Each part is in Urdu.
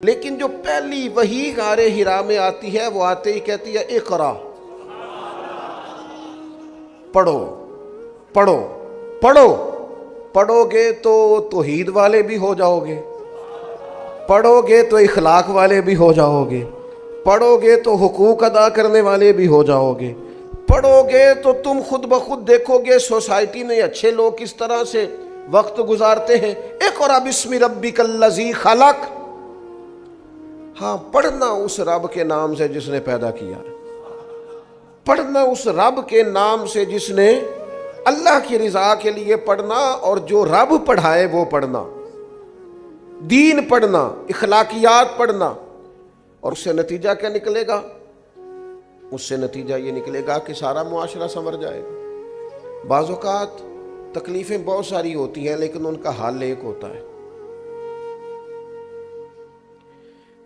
لیکن جو پہلی وحی غار ہرا میں آتی ہے وہ آتے ہی کہتی ہے اقرا، پڑھو پڑھو پڑھو۔ پڑھو گے تو توحید والے بھی ہو جاؤ گے، پڑھو گے تو اخلاق والے بھی ہو جاؤ گے، پڑھو گے تو حقوق ادا کرنے والے بھی ہو جاؤ گے، پڑھو گے تو تم خود بخود دیکھو گے سوسائٹی میں اچھے لوگ کس طرح سے وقت گزارتے ہیں۔ اقرا بسم ربک الذی خلق، ہاں پڑھنا اس رب کے نام سے جس نے پیدا کیا، پڑھنا اس رب کے نام سے جس نے اللہ کی رضا کے لیے پڑھنا، اور جو رب پڑھائے وہ پڑھنا، دین پڑھنا، اخلاقیات پڑھنا۔ اور اس سے نتیجہ کیا نکلے گا؟ اس سے نتیجہ یہ نکلے گا کہ سارا معاشرہ سنور جائے گا۔ بعض اوقات تکلیفیں بہت ساری ہوتی ہیں لیکن ان کا حل ایک ہوتا ہے۔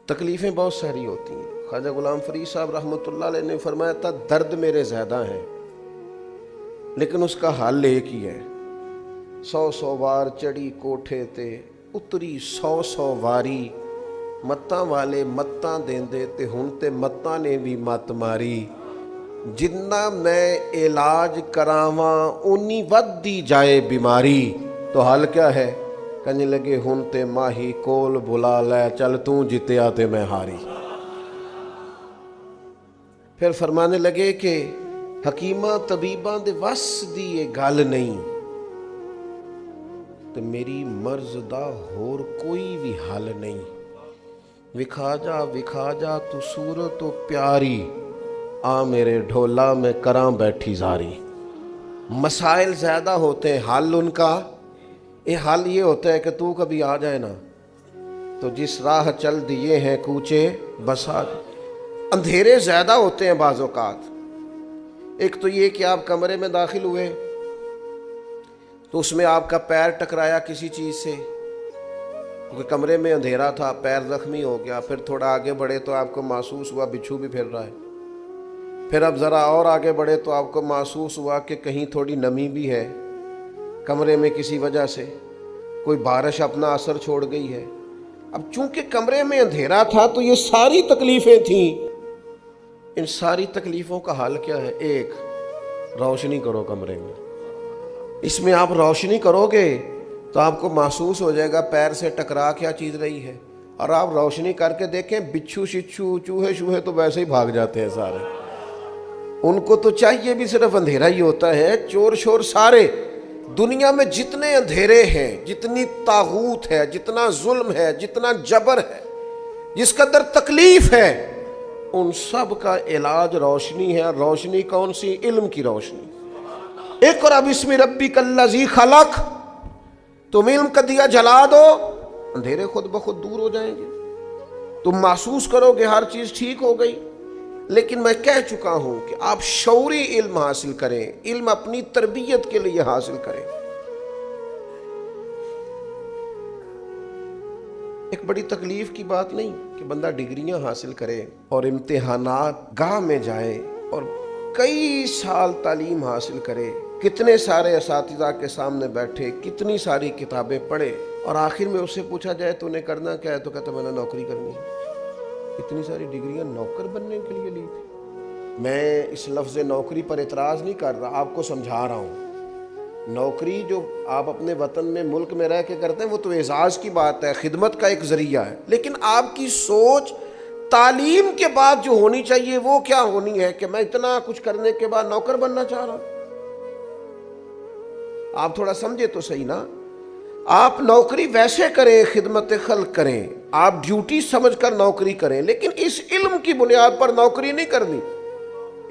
تکلیفیں بہت ساری ہوتی ہیں۔ خواجہ غلام فرید صاحب رحمۃ اللہ علیہ نے فرمایا تھا درد میرے زیادہ ہیں لیکن اس کا حل ایک ہی ہے۔ 100 بار چڑھی کوٹھے تے اتری 100 واری، متاں والے متاں دیندے تے ہن تے متاں نے بھی مت ماری، جنہ میں علاج کراواں اونی ودی جائے بیماری۔ تو حل کیا ہے؟ کہنے لگے ہن تے ماہی کول بلا لے، چل توں جتیا تے میں ہاری۔ پھر فرمانے لگے کہ حکیماں طبیباں دے وس دی یہ گل نہیں، تے میری مرض دا ہور کوئی بھی حل نہیں، وکھا جا تو صورت تو پیاری، آ میرے ڈھولا میں کراں بیٹھی زاری۔ مسائل زیادہ ہوتے ہیں، حل ان کا حل یہ ہوتا ہے کہ تو کبھی آ جائے نا تو جس راہ چل دیے ہیں کوچے بسا۔ اندھیرے زیادہ ہوتے ہیں بعض اوقات۔ ایک تو یہ کہ آپ کمرے میں داخل ہوئے تو اس میں آپ کا پیر ٹکرایا کسی چیز سے، کیونکہ کمرے میں اندھیرا تھا، پیر زخمی ہو گیا۔ پھر تھوڑا آگے بڑھے تو آپ کو محسوس ہوا بچھو بھی پھر رہا ہے۔ پھر اب ذرا اور آگے بڑھے تو آپ کو محسوس ہوا کہ کہیں تھوڑی نمی بھی ہے کمرے میں، کسی وجہ سے کوئی بارش اپنا اثر چھوڑ گئی ہے۔ اب چونکہ کمرے میں اندھیرا تھا تو یہ ساری تکلیفیں تھیں۔ ان ساری تکلیفوں کا حل کیا ہے؟ ایک، روشنی کرو کمرے میں۔ اس میں آپ روشنی کرو گے تو آپ کو محسوس ہو جائے گا پیر سے ٹکرا کیا چیز رہی ہے، اور آپ روشنی کر کے دیکھیں بچھو شچھو چوہے شوہے تو ویسے ہی بھاگ جاتے ہیں سارے، ان کو تو چاہیے بھی صرف اندھیرا ہی ہوتا ہے۔ چور شور سارے دنیا میں جتنے اندھیرے ہیں، جتنی طاغوت ہے، جتنا ظلم ہے، جتنا جبر ہے، جس قدر تکلیف ہے، ان سب کا علاج روشنی ہے۔ روشنی کون سی؟ علم کی روشنی۔ اقرا بسم ربک الذی خلق، تم علم کا دیا جلا دو، اندھیرے خود بخود دور ہو جائیں گے، تم محسوس کرو گے ہر چیز ٹھیک ہو گئی۔ لیکن میں کہہ چکا ہوں کہ آپ شعوری علم حاصل کریں، علم اپنی تربیت کے لیے حاصل کریں۔ ایک بڑی تکلیف کی بات نہیں کہ بندہ ڈگریاں حاصل کرے اور امتحانات گاہ میں جائے اور کئی سال تعلیم حاصل کرے، کتنے سارے اساتذہ کے سامنے بیٹھے، کتنی ساری کتابیں پڑھے، اور آخر میں اس سے پوچھا جائے تو انہیں کرنا کیا ہے تو کہتا میں نے نوکری کرنی ہے۔ اتنی ساری ڈگریاں نوکر بننے کے لیے لی تھی۔ میں اس لفظ نوکری پر اعتراض نہیں کر رہا، آپ کو سمجھا رہا ہوں۔ نوکری جو آپ اپنے وطن میں ملک میں رہ کے کرتے ہیں وہ تو اعزاز کی بات ہے، خدمت کا ایک ذریعہ ہے، لیکن آپ کی سوچ تعلیم کے بعد جو ہونی چاہیے وہ کیا ہونی ہے کہ میں اتنا کچھ کرنے کے بعد نوکر بننا چاہ رہا ہوں۔ آپ تھوڑا سمجھے تو صحیح نا۔ آپ نوکری ویسے کریں، خدمت خلق کریں، آپ ڈیوٹی سمجھ کر نوکری کریں، لیکن اس علم کی بنیاد پر نوکری نہیں کرنی۔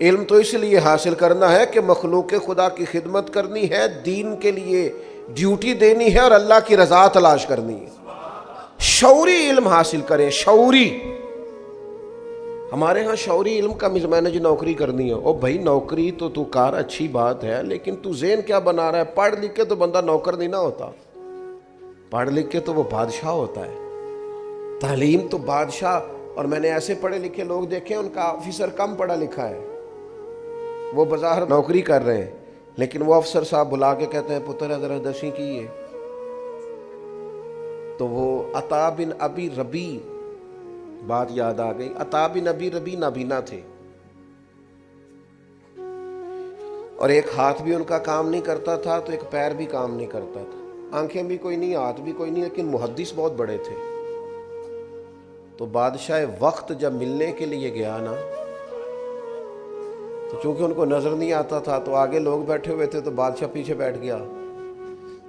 علم تو اس لیے حاصل کرنا ہے کہ مخلوق خدا کی خدمت کرنی ہے، دین کے لیے ڈیوٹی دینی ہے اور اللہ کی رضا تلاش کرنی ہے۔ شعوری علم حاصل کریں، شعوری۔ ہمارے ہاں شعوری علم کا میں نے جو نوکری کرنی ہے، او بھائی نوکری تو کار اچھی بات ہے، لیکن تو ذہن کیا بنا رہا ہے؟ پڑھ لکھ کے تو بندہ نوکر نہیں نہ ہوتا، پڑھ لکھ کے تو وہ بادشاہ ہوتا ہے۔ تعلیم تو بادشاہ، اور میں نے ایسے پڑھے لکھے لوگ دیکھے ان کا آفیسر کم پڑھا لکھا ہے، وہ بظاہر نوکری کر رہے ہیں لیکن وہ افسر صاحب بلا کے کہتے ہیں پتر ذرا دشی کی ہے، تو وہ عطا بن ابی ربی بات یاد آ گئی، عطا بن ابی ربیع نابینا تھے، اور ایک ہاتھ بھی ان کا کام نہیں کرتا تھا تو ایک پیر بھی کام نہیں کرتا تھا، آنکھیں بھی کوئی نہیں، ہاتھ بھی کوئی نہیں، لیکن محدث بہت بڑے تھے۔ تو بادشاہ وقت جب ملنے کے لیے گیا نا، تو چونکہ ان کو نظر نہیں آتا تھا تو آگے لوگ بیٹھے ہوئے تھے، تو بادشاہ پیچھے بیٹھ گیا،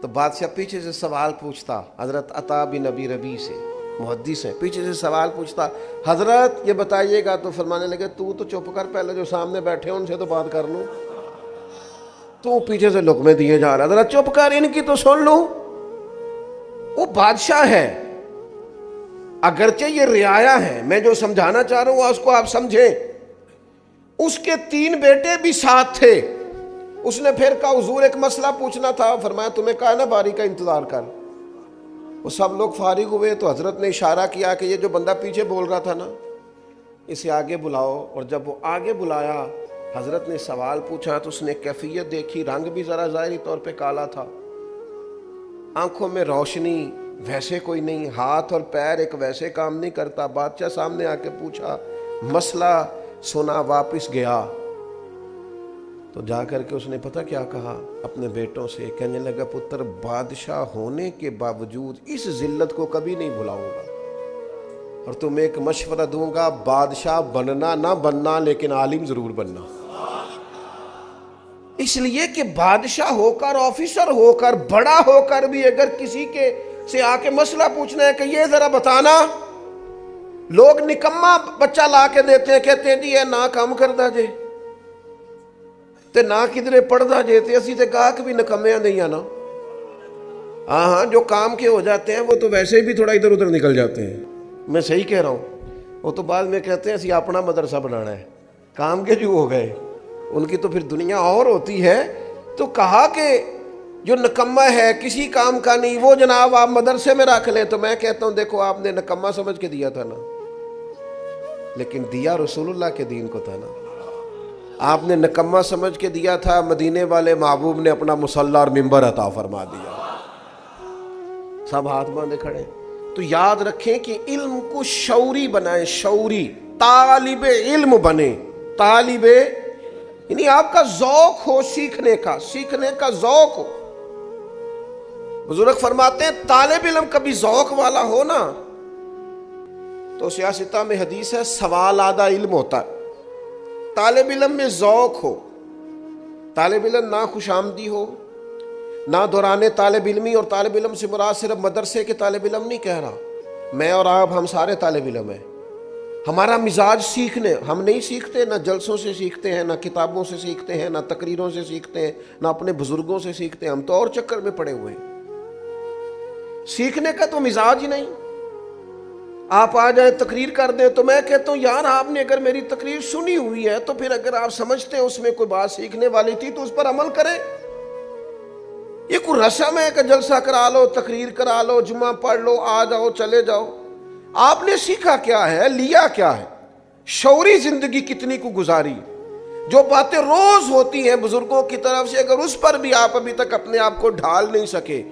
تو بادشاہ پیچھے سے سوال پوچھتا، حضرت عطا بن ابی ربیع سے، محدث ہیں، پیچھے سے سوال پوچھتا، حضرت یہ بتائیے گا، تو فرمانے لگے تو چپ کر، پہلے جو سامنے بیٹھے ہیں ان سے تو بات کر لوں، تو پیچھے سے لقمے دیے جا رہا، حضرت چپ کر، ان کی تو سن لوں۔ وہ بادشاہ ہے، اگرچہ یہ رعایا ہے، میں جو سمجھانا چاہ رہا ہوں اس کو آپ سمجھیں۔ اس کے 3 بیٹے بھی ساتھ تھے، اس نے پھر کہا حضور ایک مسئلہ پوچھنا تھا، فرمایا تمہیں کہا نا باری کا انتظار کر۔ وہ سب لوگ فارغ ہوئے تو حضرت نے اشارہ کیا کہ یہ جو بندہ پیچھے بول رہا تھا نا، اسے آگے بلاؤ، اور جب وہ آگے بلایا، حضرت نے سوال پوچھا تو اس نے کیفیت دیکھی، رنگ بھی ذرا ظاہری طور پہ کالا تھا، آنکھوں میں روشنی ویسے کوئی نہیں، ہاتھ اور پیر ایک ویسے کام نہیں کرتا۔ بادشاہ سامنے آ کے پوچھا، مسئلہ سنا، واپس گیا تو جا کر کے اس نے پتہ کیا کہا اپنے بیٹوں سے، کہنے لگا پتر، بادشاہ ہونے کے باوجود اس ذلت کو کبھی نہیں بھلاؤں گا، اور تمہیں ایک مشورہ دوں گا، بادشاہ بننا نہ بننا لیکن عالم ضرور بننا۔ اس لیے کہ بادشاہ ہو کر، آفیسر ہو کر، بڑا ہو کر بھی اگر کسی کے سے آ کے مسئلہ پوچھنا ہے کہ یہ ذرا بتانا، لوگ نکما بچہ لا کے دیتے ہیں، کہتے ہیں جی یہ نہ کام کردا جے تے نہ کدھرے پڑھدا جے، تے اسی تے گاہک بھی نکمیاں نہیں آنا۔ ہاں جو کام کے ہو جاتے ہیں وہ تو ویسے بھی تھوڑا ادھر ادھر نکل جاتے ہیں، میں صحیح کہہ رہا ہوں، وہ تو بعد میں کہتے ہیں اسی اپنا مدرسہ بنانا ہے، کام کے جو ہو گئے ان کی تو پھر دنیا اور ہوتی ہے۔ تو کہا کہ جو نکما ہے کسی کام کا نہیں، وہ جناب آپ مدرسے میں رکھ لیں، تو میں کہتا ہوں دیکھو آپ نے نکما سمجھ کے دیا تھا نا، لیکن دیا رسول اللہ کے دین کو تھا نا، آپ نے نکما سمجھ کے دیا تھا، مدینے والے محبوب نے اپنا مصلی اور ممبر عطا فرما دیا۔ سب ہاتھ باندھے کھڑے۔ تو یاد رکھیں کہ علم کو شعوری بنائیں، شعوری، طالب علم بنے، طالب یعنی آپ کا ذوق ہو سیکھنے کا ذوق ہو۔ بزرگ فرماتے ہیں طالب علم کبھی ذوق والا ہو نا، تو سیاستہ میں حدیث ہے سوال آدھا علم ہوتا ہے۔ طالب علم میں ذوق ہو، طالب علم نہ خوش آمدی ہو، نہ دوران طالب علمی، اور طالب علم سے مراد صرف مدرسے کے طالب علم نہیں کہہ رہا، میں اور آپ ہم سارے طالب علم ہیں۔ ہمارا مزاج سیکھنے، ہم نہیں سیکھتے، نہ جلسوں سے سیکھتے ہیں، نہ کتابوں سے سیکھتے ہیں، نہ تقریروں سے سیکھتے ہیں، نہ اپنے بزرگوں سے سیکھتے ہیں، ہم تو اور چکر میں پڑے ہوئے ہیں۔ سیکھنے کا تو مزاج ہی نہیں۔ آپ آ جائیں تقریر کر دیں تو میں کہتا ہوں یار آپ نے اگر میری تقریر سنی ہوئی ہے تو پھر اگر آپ سمجھتے ہیں اس میں کوئی بات سیکھنے والی تھی تو اس پر عمل کریں۔ یہ کوئی رسم ہے کہ جلسہ کرا لو، تقریر کرا لو، جمعہ پڑھ لو، آ جاؤ چلے جاؤ؟ آپ نے سیکھا کیا ہے، لیا کیا ہے، شعوری زندگی کتنی کو گزاری؟ جو باتیں روز ہوتی ہیں بزرگوں کی طرف سے، اگر اس پر بھی آپ ابھی تک اپنے آپ کو ڈھال نہیں سکے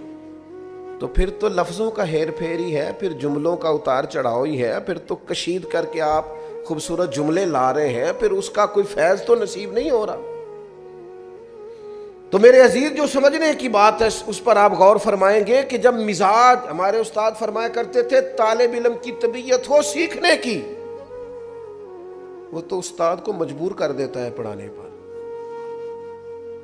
تو پھر تو لفظوں کا ہیر پھیر ہی ہے، پھر جملوں کا اتار چڑھاؤ ہی ہے، پھر تو کشید کر کے آپ خوبصورت جملے لا رہے ہیں، پھر اس کا کوئی فیض تو نصیب نہیں ہو رہا۔ تو میرے عزیز جو سمجھنے کی بات ہے اس پر آپ غور فرمائیں گے کہ جب مزاج، ہمارے استاد فرمایا کرتے تھے طالب علم کی طبیعت ہو سیکھنے کی، وہ تو استاد کو مجبور کر دیتا ہے پڑھانے پر۔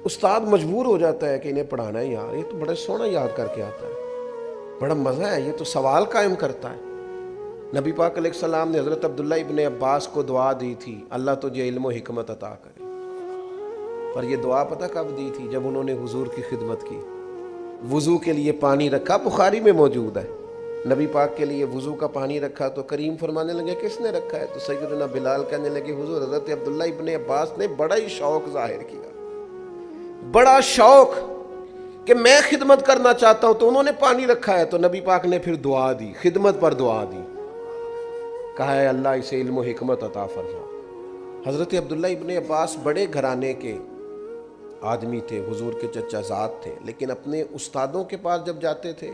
استاد مجبور ہو جاتا ہے کہ انہیں پڑھانا ہے، یار یہ تو بڑا سونا یاد کر کے آتا ہے، بڑا مزہ ہے، یہ تو سوال قائم کرتا ہے۔ نبی پاک علیہ السلام نے حضرت عبداللہ ابن عباس کو دعا دی تھی، اللہ تجھے علم و حکمت عطا کرے، پر یہ دعا پتہ کب دی تھی؟ جب انہوں نے حضور کی خدمت کی، وضو کے لیے پانی رکھا، بخاری میں موجود ہے، نبی پاک کے لیے وضو کا پانی رکھا تو کریم فرمانے لگے کس نے رکھا ہے؟ تو سیدنا بلال کہنے لگے حضور حضرت عبداللہ ابن عباس نے بڑا ہی شوق ظاہر کیا، بڑا شوق کہ میں خدمت کرنا چاہتا ہوں، تو انہوں نے پانی رکھا ہے، تو نبی پاک نے پھر دعا دی، خدمت پر دعا دی، کہا ہے اللہ اسے علم و حکمت عطا فرما۔ حضرت عبداللہ ابن عباس بڑے گھرانے کے آدمی تھے، حضور کے چچا زاد تھے، لیکن اپنے استادوں کے پاس جب جاتے تھے،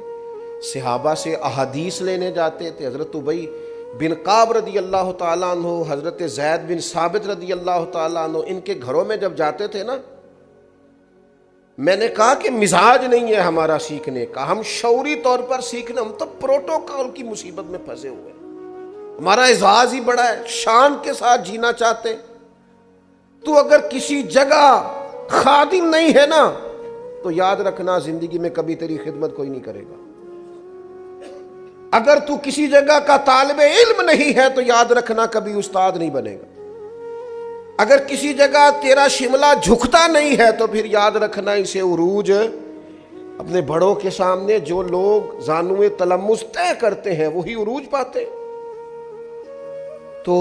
صحابہ سے احادیث لینے جاتے تھے، حضرت ابی بن قاب رضی اللہ تعالیٰ عنہ، حضرت زید بن ثابت رضی اللہ تعالیٰ عنہ، ان کے گھروں میں جب جاتے تھے نا، میں نے کہا کہ مزاج نہیں ہے ہمارا سیکھنے کا، ہم شعوری طور پر سیکھنا، ہم تو پروٹوکول کی مصیبت میں پھنسے ہوئے ہیں، ہمارا اعزاز ہی بڑا ہے، شان کے ساتھ جینا چاہتے۔ تو اگر کسی جگہ خادم نہیں ہے نا تو یاد رکھنا زندگی میں کبھی تیری خدمت کوئی نہیں کرے گا۔ اگر تو کسی جگہ کا طالب علم نہیں ہے تو یاد رکھنا کبھی استاد نہیں بنے گا۔ اگر کسی جگہ تیرا شملہ جھکتا نہیں ہے تو پھر یاد رکھنا اسے عروج اپنے بڑوں کے سامنے جو لوگ زانوئے تلمس طے کرتے ہیں وہی عروج پاتے۔ تو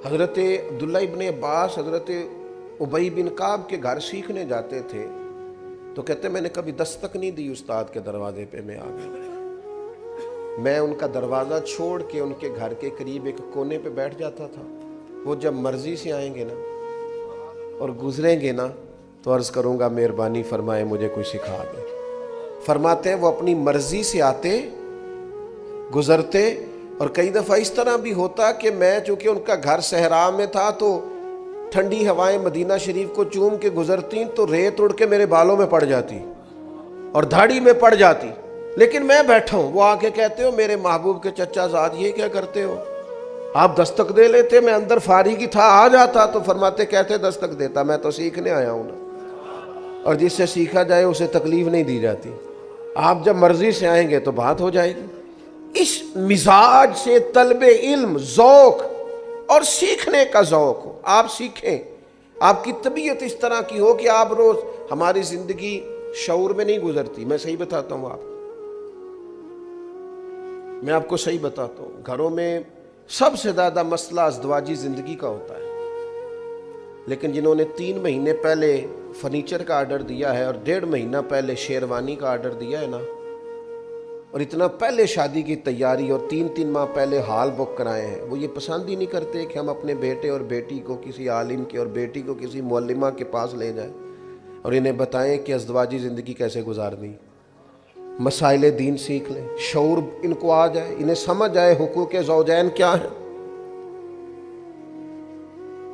حضرت عبداللہ ابن عباس حضرت ابی بن کعب کے گھر سیکھنے جاتے تھے تو کہتے میں نے کبھی دستک نہیں دی استاد کے دروازے پہ، میں آ گیا، میں ان کا دروازہ چھوڑ کے ان کے گھر کے قریب ایک کونے پہ بیٹھ جاتا تھا۔ وہ جب مرضی سے آئیں گے نا اور گزریں گے نا تو عرض کروں گا مہربانی فرمائے مجھے کوئی سکھا دے۔ فرماتے ہیں وہ اپنی مرضی سے آتے، گزرتے، اور کئی دفعہ اس طرح بھی ہوتا کہ میں چونکہ ان کا گھر صحرا میں تھا تو ٹھنڈی ہوائیں مدینہ شریف کو چوم کے گزرتی تو ریت اڑ کے میرے بالوں میں پڑ جاتی اور دھاڑی میں پڑ جاتی، لیکن میں بیٹھا ہوں۔ وہ آ کے کہتے ہو میرے محبوب کے چچا زاد یہ کیا کرتے ہو؟ آپ دستک دے لیتے، میں اندر فارغ ہی تھا، آ جاتا تو فرماتے کہتے دستک دیتا، میں تو سیکھنے آیا ہوں نا، اور جس سے سیکھا جائے اسے تکلیف نہیں دی جاتی، آپ جب مرضی سے آئیں گے تو بات ہو جائے گی۔ اس مزاج سے طلب علم، ذوق اور سیکھنے کا ذوق ہو، آپ سیکھیں، آپ کی طبیعت اس طرح کی ہو کہ آپ روز، ہماری زندگی شعور میں نہیں گزرتی، میں صحیح بتاتا ہوں میں آپ کو صحیح بتاتا ہوں، گھروں میں سب سے زیادہ مسئلہ ازدواجی زندگی کا ہوتا ہے، لیکن جنہوں نے 3 مہینے پہلے فرنیچر کا آرڈر دیا ہے اور 1.5 مہینہ پہلے شیروانی کا آرڈر دیا ہے نا، اور اتنا پہلے شادی کی تیاری اور 3 ماہ پہلے ہال بک کرائے ہیں، وہ یہ پسند ہی نہیں کرتے کہ ہم اپنے بیٹے اور بیٹی کو کسی عالم کے اور بیٹی کو کسی معلمہ کے پاس لے جائیں اور انہیں بتائیں کہ ازدواجی زندگی کیسے گزارنی، مسائل دین سیکھ لیں، شعور ان کو آ جائے، انہیں سمجھ آئے حقوق زوجین کیا ہیں۔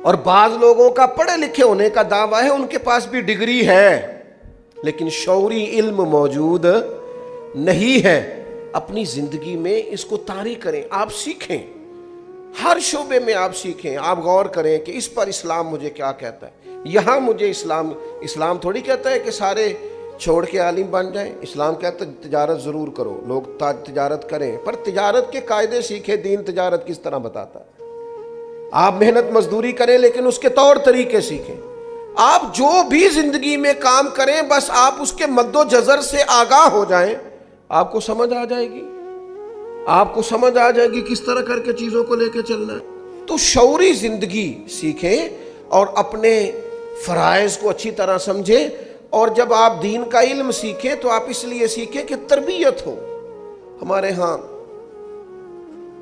اور بعض لوگوں کا پڑھے لکھے ہونے کا دعویٰ ہے، ان کے پاس بھی ڈگری ہے لیکن شعوری علم موجود نہیں ہے۔ اپنی زندگی میں اس کو طاری کریں، آپ سیکھیں، ہر شعبے میں آپ سیکھیں، آپ غور کریں کہ اس پر اسلام مجھے کیا کہتا ہے، یہاں مجھے اسلام تھوڑی کہتا ہے کہ سارے چھوڑ کے عالم بن جائیں، اسلام کہتا ہے تجارت ضرور کرو، لوگ تجارت کریں، پر تجارت کے قاعدے سیکھیں، دین تجارت کس طرح بتاتا ہے۔ آپ محنت مزدوری کریں لیکن اس کے طور طریقے سیکھیں۔ آپ جو بھی زندگی میں کام کریں بس آپ اس کے مد و جزر سے آگاہ ہو جائیں، آپ کو سمجھ آ جائے گی، آپ کو سمجھ آ جائے گی کس طرح کر کے چیزوں کو لے کے چلنا ہے۔ تو شعوری زندگی سیکھیں اور اپنے فرائض کو اچھی طرح سمجھیں، اور جب آپ دین کا علم سیکھیں تو آپ اس لیے سیکھیں کہ تربیت ہو۔ ہمارے ہاں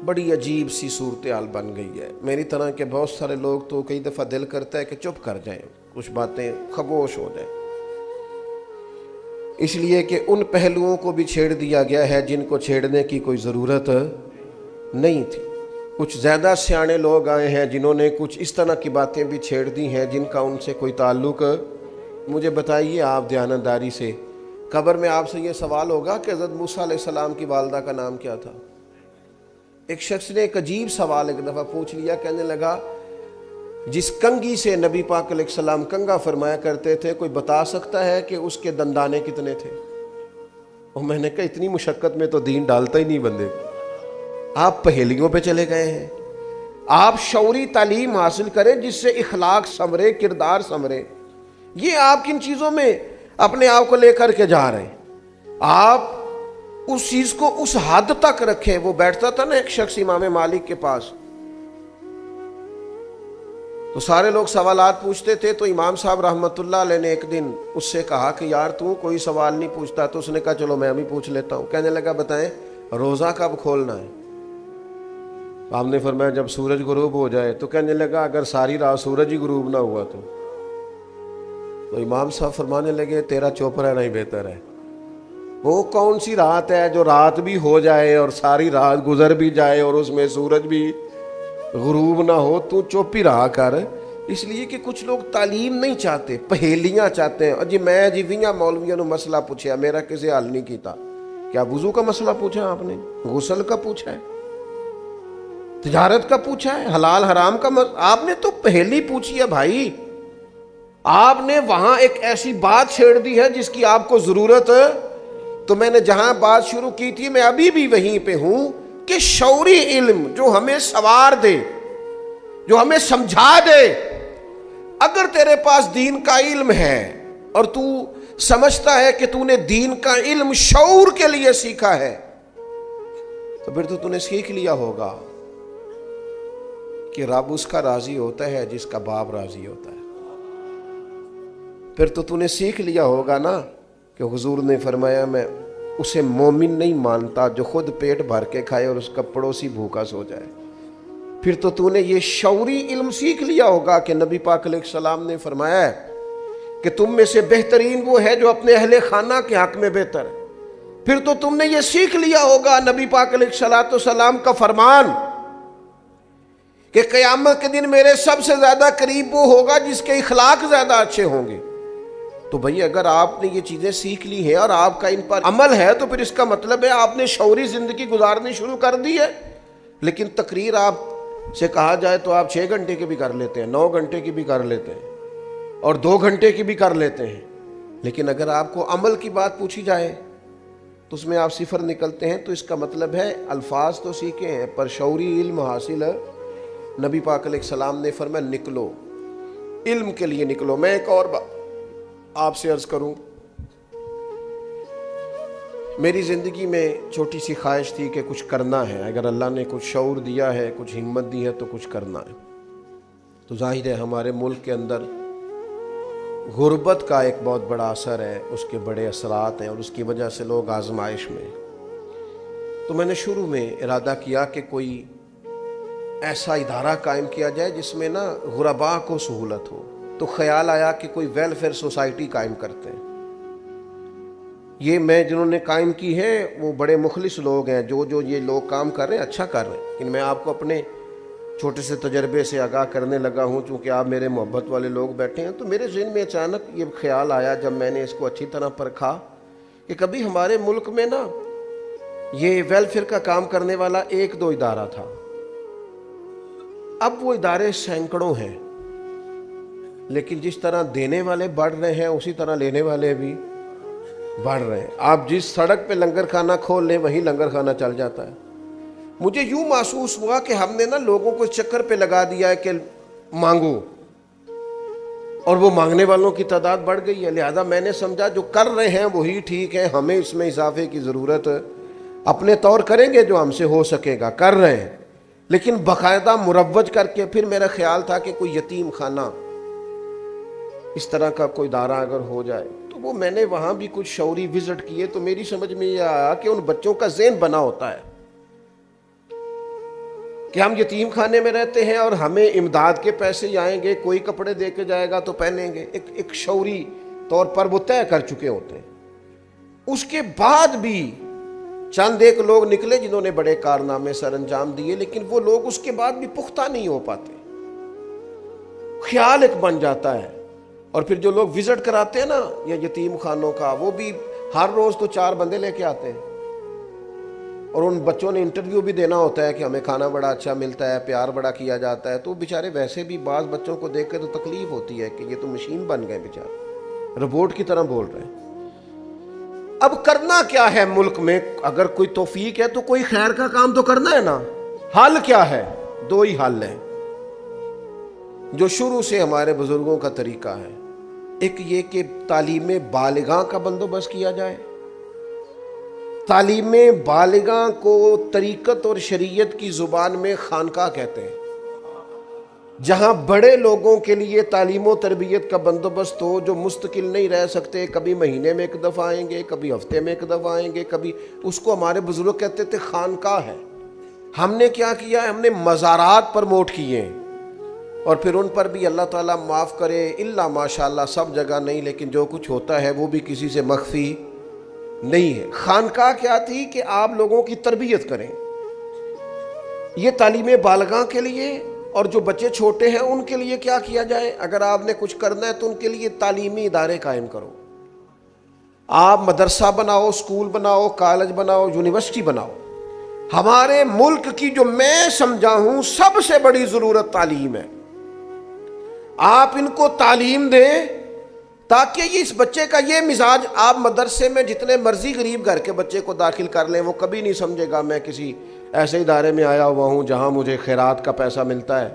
بڑی عجیب سی صورتحال بن گئی ہے، میری طرح کے بہت سارے لوگ تو کئی دفعہ دل کرتا ہے کہ چپ کر جائیں، کچھ باتیں خاموش ہو جائیں، اس لیے کہ ان پہلوؤں کو بھی چھیڑ دیا گیا ہے جن کو چھیڑنے کی کوئی ضرورت نہیں تھی۔ کچھ زیادہ سیانے لوگ آئے ہیں جنہوں نے کچھ اس طرح کی باتیں بھی چھیڑ دی ہیں جن کا ان سے کوئی تعلق۔ مجھے بتائیے آپ دیانتداری سے، قبر میں آپ سے یہ سوال ہوگا کہ حضرت موسیٰ علیہ السلام کی والدہ کا نام کیا تھا؟ ایک شخص نے ایک عجیب سوال ایک دفعہ پوچھ لیا، کہنے لگا جس کنگھی سے نبی پاک علیہ السلام کنگھا فرمایا کرتے تھے کوئی بتا سکتا ہے کہ اس کے دندانے کتنے تھے؟ اور میں نے کہا اتنی مشقت میں تو دین ڈالتا ہی نہیں بندے کو، آپ پہیلیوں پہ چلے گئے ہیں۔ آپ شعوری تعلیم حاصل کریں جس سے اخلاق سنورے، کردار سنورے، یہ آپ کن چیزوں میں اپنے آپ کو لے کر کے جا رہے ہیں؟ آپ اس چیز کو اس حد تک رکھیں۔ وہ بیٹھتا تھا نا ایک شخص امام مالک کے پاس، تو سارے لوگ سوالات پوچھتے تھے، تو امام صاحب رحمۃ اللہ علیہ نے ایک دن اس سے کہا کہ یار تو کوئی سوال نہیں پوچھتا، تو اس نے کہا چلو میں بھی پوچھ لیتا ہوں۔ کہنے لگا بتائیں روزہ کب کھولنا ہے؟ آپ نے فرمایا جب سورج غروب ہو جائے۔ تو کہنے لگا اگر ساری رات سورج ہی غروب نہ ہوا تو امام صاحب فرمانے لگے تیرا چپ رہنا ہی بہتر ہے، وہ کون سی رات ہے جو رات بھی ہو جائے اور ساری رات گزر بھی جائے اور اس میں سورج بھی غروب نہ ہو؟ تو چپ ہی رہا کر. اس لیے کہ کچھ لوگ تعلیم نہیں چاہتے، پہیلیاں چاہتے ہیں. جی میں جی 20 مولویوں نے مسئلہ پوچھا، میرا کسی حل نہیں کیتا. کیا وضو کا مسئلہ پوچھا آپ نے؟ غسل کا پوچھا ہے؟ تجارت کا پوچھا ہے؟ حلال حرام کا آپ نے تو پہلی پوچھی ہے بھائی. آپ نے وہاں ایک ایسی بات چھیڑ دی ہے جس کی آپ کو ضرورت ہے. تو میں نے جہاں بات شروع کی تھی میں ابھی بھی وہیں پہ ہوں کہ شعوری علم جو ہمیں سوار دے، جو ہمیں سمجھا دے. اگر تیرے پاس دین کا علم ہے اور تو سمجھتا ہے کہ تو نے دین کا علم شعور کے لیے سیکھا ہے، تو پھر تو نے سیکھ لیا ہوگا کہ رب اس کا راضی ہوتا ہے جس کا باپ راضی ہوتا ہے. پھر تو نے سیکھ لیا ہوگا نا کہ حضور نے فرمایا میں اسے مومن نہیں مانتا جو خود پیٹ بھر کے کھائے اور اس کا پڑوسی بھوکا سو جائے. پھر تو نے یہ شعوری علم سیکھ لیا ہوگا کہ نبی پاک علیہ السلام نے فرمایا ہے کہ تم میں سے بہترین وہ ہے جو اپنے اہل خانہ کے حق میں بہتر ہے. پھر تو تم نے یہ سیکھ لیا ہوگا نبی پاک علیہ السلام کا فرمان کہ قیامت کے دن میرے سب سے زیادہ قریب وہ ہوگا جس کے اخلاق زیادہ اچھے ہوں گے. تو بھئی اگر آپ نے یہ چیزیں سیکھ لی ہیں اور آپ کا ان پر عمل ہے تو پھر اس کا مطلب ہے آپ نے شعوری زندگی گزارنی شروع کر دی ہے. لیکن تقریر آپ سے کہا جائے تو آپ 6 گھنٹے کی بھی کر لیتے ہیں، 9 گھنٹے کی بھی کر لیتے ہیں اور 2 گھنٹے کی بھی کر لیتے ہیں. لیکن اگر آپ کو عمل کی بات پوچھی جائے تو اس میں آپ صفر نکلتے ہیں. تو اس کا مطلب ہے الفاظ تو سیکھے ہیں پر شعوری علم حاصل ہے. نبی پاک علیہ السلام نے فرمایا نکلو، علم کے لیے نکلو. میں ایک اور بات آپ سے عرض کروں، میری زندگی میں چھوٹی سی خواہش تھی کہ کچھ کرنا ہے. اگر اللہ نے کچھ شعور دیا ہے، کچھ ہمت دی ہے تو کچھ کرنا ہے. تو ظاہر ہے ہمارے ملک کے اندر غربت کا ایک بہت بڑا اثر ہے، اس کے بڑے اثرات ہیں اور اس کی وجہ سے لوگ آزمائش میں. تو میں نے شروع میں ارادہ کیا کہ کوئی ایسا ادارہ قائم کیا جائے جس میں نا غرباء کو سہولت ہو. تو خیال آیا کہ کوئی ویلفیئر سوسائٹی قائم کرتے ہیں. یہ میں جنہوں نے قائم کی ہے وہ بڑے مخلص لوگ ہیں، جو یہ لوگ کام کر رہے ہیں اچھا کر رہے ہیں. لیکن میں آپ کو اپنے چھوٹے سے تجربے سے آگاہ کرنے لگا ہوں، چونکہ آپ میرے محبت والے لوگ بیٹھے ہیں. تو میرے ذہن میں اچانک یہ خیال آیا جب میں نے اس کو اچھی طرح پرکھا کہ کبھی ہمارے ملک میں نا یہ ویلفیئر کا کام کرنے والا 1-2 ادارہ تھا. اب وہ ادارے سینکڑوں ہیں، لیکن جس طرح دینے والے بڑھ رہے ہیں اسی طرح لینے والے بھی بڑھ رہے ہیں. آپ جس سڑک پہ لنگر خانہ کھول لیں وہیں لنگر خانہ چل جاتا ہے. مجھے یوں محسوس ہوا کہ ہم نے نا لوگوں کو چکر پہ لگا دیا ہے کہ مانگو، اور وہ مانگنے والوں کی تعداد بڑھ گئی ہے. لہذا میں نے سمجھا جو کر رہے ہیں وہی ٹھیک ہے، ہمیں اس میں اضافے کی ضرورت اپنے طور کریں گے جو ہم سے ہو سکے گا. کر رہے ہیں لیکن باقاعدہ مروج کر کے. پھر میرا خیال تھا کہ کوئی یتیم خانہ اس طرح کا کوئی ادارہ اگر ہو جائے تو وہ میں نے وہاں بھی کچھ شعوری وزٹ کیے تو میری سمجھ میں یہ آیا کہ ان بچوں کا ذہن بنا ہوتا ہے کہ ہم یتیم خانے میں رہتے ہیں اور ہمیں امداد کے پیسے ہی آئیں گے، کوئی کپڑے دے کے جائے گا تو پہنیں گے. ایک شعوری طور پر وہ طے کر چکے ہوتے ہیں. اس کے بعد بھی چند ایک لوگ نکلے جنہوں نے بڑے کارنامے سر انجام دیے، لیکن وہ لوگ اس کے بعد بھی پختہ نہیں ہو پاتے. خیال ایک بن جاتا ہے. اور پھر جو لوگ وزٹ کراتے ہیں نا یا یتیم خانوں کا، وہ بھی ہر روز تو 4 بندے لے کے آتے ہیں اور ان بچوں نے انٹرویو بھی دینا ہوتا ہے کہ ہمیں کھانا بڑا اچھا ملتا ہے، پیار بڑا کیا جاتا ہے. تو بیچارے ویسے بھی بعض بچوں کو دیکھ کے تو تکلیف ہوتی ہے کہ یہ تو مشین بن گئے بیچارے، روبوٹ کی طرح بول رہے ہیں. اب کرنا کیا ہے ملک میں؟ اگر کوئی توفیق ہے تو کوئی خیر کا کام تو کرنا ہے نا. حل کیا ہے؟ 2 ہی حل ہیں جو شروع سے ہمارے بزرگوں کا طریقہ ہے. ایک یہ کہ تعلیم بالغاں کا بندوبست کیا جائے. تعلیم بالغاں کو طریقت اور شریعت کی زبان میں خانقاہ کہتے ہیں، جہاں بڑے لوگوں کے لیے تعلیم و تربیت کا بندوبست ہو، جو مستقل نہیں رہ سکتے، کبھی مہینے میں 1 دفعہ آئیں گے، کبھی ہفتے میں 1 دفعہ آئیں گے، کبھی. اس کو ہمارے بزرگ کہتے تھے خانقاہ ہے. ہم نے کیا کیا ہے؟ ہم نے مزارات پروموٹ کیے ہیں اور پھر ان پر بھی اللہ تعالیٰ معاف کرے الا ماشاء اللہ سب جگہ نہیں، لیکن جو کچھ ہوتا ہے وہ بھی کسی سے مخفی نہیں ہے۔ خانقاہ کیا تھی کہ آپ لوگوں کی تربیت کریں، یہ تعلیم بالغاں کے لیے، اور جو بچے چھوٹے ہیں ان کے لیے کیا کیا جائے؟ اگر آپ نے کچھ کرنا ہے تو ان کے لیے تعلیمی ادارے قائم کرو، آپ مدرسہ بناؤ، اسکول بناؤ، کالج بناؤ، یونیورسٹی بناؤ۔ ہمارے ملک کی جو میں سمجھا ہوں سب سے بڑی ضرورت تعلیم ہے۔ آپ ان کو تعلیم دیں تاکہ اس بچے کا یہ مزاج، آپ مدرسے میں جتنے مرضی غریب گھر کے بچے کو داخل کر لیں، وہ کبھی نہیں سمجھے گا میں کسی ایسے ادارے میں آیا ہوا ہوں جہاں مجھے خیرات کا پیسہ ملتا ہے۔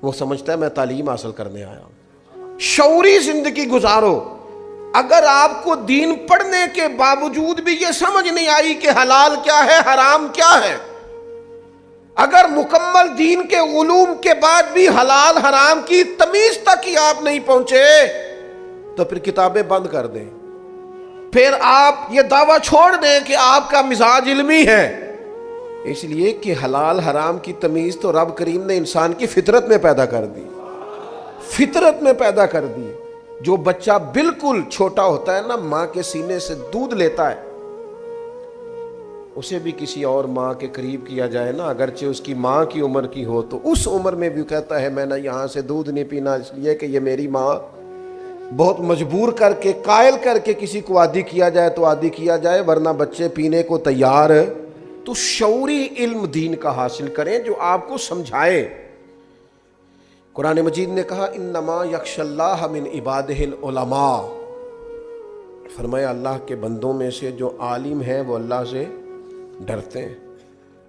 وہ سمجھتا ہے میں تعلیم حاصل کرنے آیا ہوں۔ شعوری زندگی گزارو۔ اگر آپ کو دین پڑھنے کے باوجود بھی یہ سمجھ نہیں آئی کہ حلال کیا ہے، حرام کیا ہے، اگر مکمل دین کے علوم کے بعد بھی حلال حرام کی تمیز تک ہی آپ نہیں پہنچے، تو پھر کتابیں بند کر دیں، پھر آپ یہ دعویٰ چھوڑ دیں کہ آپ کا مزاج علمی ہے۔ اس لیے کہ حلال حرام کی تمیز تو رب کریم نے انسان کی فطرت میں پیدا کر دی، فطرت میں پیدا کر دی۔ جو بچہ بالکل چھوٹا ہوتا ہے نا، ماں کے سینے سے دودھ لیتا ہے، اسے بھی کسی اور ماں کے قریب کیا جائے نا، اگرچہ اس کی ماں کی عمر کی ہو، تو اس عمر میں بھی کہتا ہے میں نے یہاں سے دودھ نہیں پینا، اس لیے کہ یہ میری ماں۔ بہت مجبور کر کے، قائل کر کے کسی کو عادی کیا جائے تو عادی کیا جائے، ورنہ بچے پینے کو تیار ہے۔ تو شعوری علم دین کا حاصل کریں جو آپ کو سمجھائے۔ قرآن مجید نے کہا انما یخشی اللہ من عبادہ العلماء، فرمایا اللہ کے بندوں میں سے جو عالم ہیں وہ اللہ سے ڈرتے ہیں۔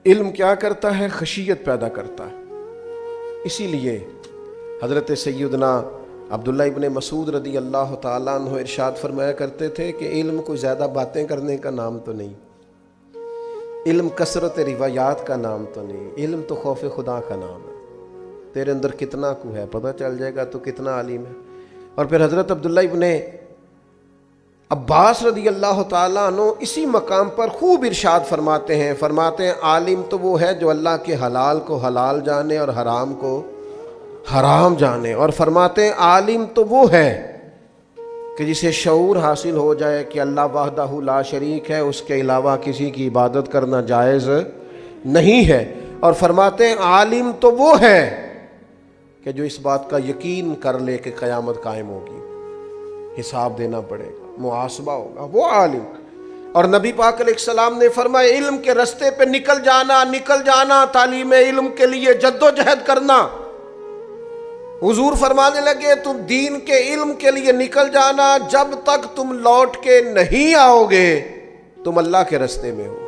علم کیا کرتا ہے؟ خشیت پیدا کرتا ہے۔ اسی لیے حضرت سیدنا عبداللہ ابن مسعود رضی اللہ تعالیٰ عنہ ارشاد فرمایا کرتے تھے کہ علم کوئی زیادہ باتیں کرنے کا نام تو نہیں، علم کثرت روایات کا نام تو نہیں، علم تو خوف خدا کا نام ہے۔ تیرے اندر کتنا کو ہے پتہ چل جائے گا تو کتنا عالم ہے۔ اور پھر حضرت عبداللہ ابن عباس رضی اللہ تعالیٰ عنہ اسی مقام پر خوب ارشاد فرماتے ہیں عالم تو وہ ہے جو اللہ کے حلال کو حلال جانے اور حرام کو حرام جانے، اور فرماتے ہیں عالم تو وہ ہے کہ جسے شعور حاصل ہو جائے کہ اللہ وحدہ لا شریک ہے، اس کے علاوہ کسی کی عبادت کرنا جائز نہیں ہے، اور فرماتے ہیں عالم تو وہ ہے کہ جو اس بات کا یقین کر لے کہ قیامت قائم ہوگی، حساب دینا پڑے گا، محاسبہ ہوگا، وہ عالم۔ اور نبی پاک علیہ السلام نے فرمایا علم کے رستے پہ نکل جانا، تعلیم علم کے لیے جد و جہد کرنا۔ حضور فرمانے لگے تم دین کے علم کے لیے نکل جانا، جب تک تم لوٹ کے نہیں آؤ گے تم اللہ کے رستے میں ہو۔